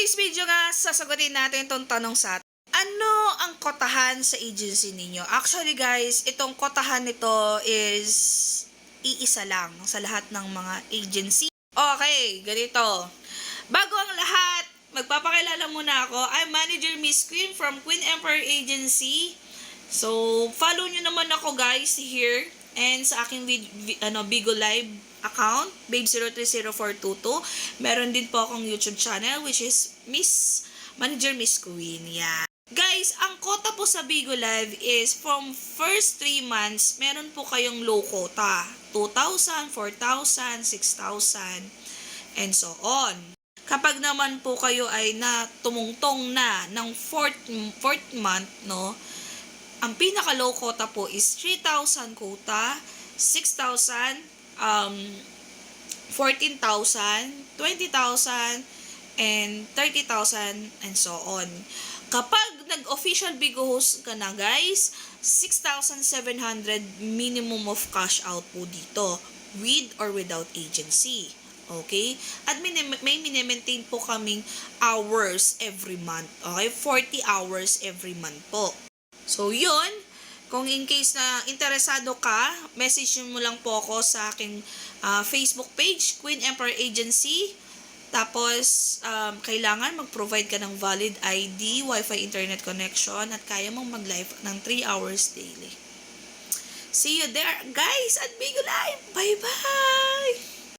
today's video nga, sasagutin natin itong tanong sa atin. Ano ang kotahan sa agency ninyo? Actually guys, itong kotahan nito is iisa lang sa lahat ng mga agency. Okay, ganito. Bago ang lahat, magpapakilala muna ako. I'm Manager Miss Queen from Queen Emperor Agency. So, follow nyo naman ako guys here and sa aking Bigo Live account, babe030422. Meron din po akong YouTube channel which is Manager Miss Queen. Yeah. Guys, ang quota po sa Bigo Live is from first 3 months, meron po kayong low quota. 2,000, 4,000, 6,000, and so on. Kapag naman po kayo ay tumungtong na ng fourth month, no, ang pinaka-low quota po is 3,000 quota, 6,000, 14,000, 20,000, and 30,000, and so on. Kapag nag-official Bigo host ka na guys, 6,700 minimum of cash out po dito, with or without agency. Okay? At may mini-maintain po kaming hours every month. Okay? 40 hours every month po. So, yun. Kung in case na interesado ka, message mo lang po ako sa aking Facebook page, Queen Emperor Agency. Tapos, kailangan mag-provide ka ng valid ID, Wi-Fi internet connection, at kaya mong mag-live ng 3 hours daily. See you there, guys, at Bigo Live. Bye-bye!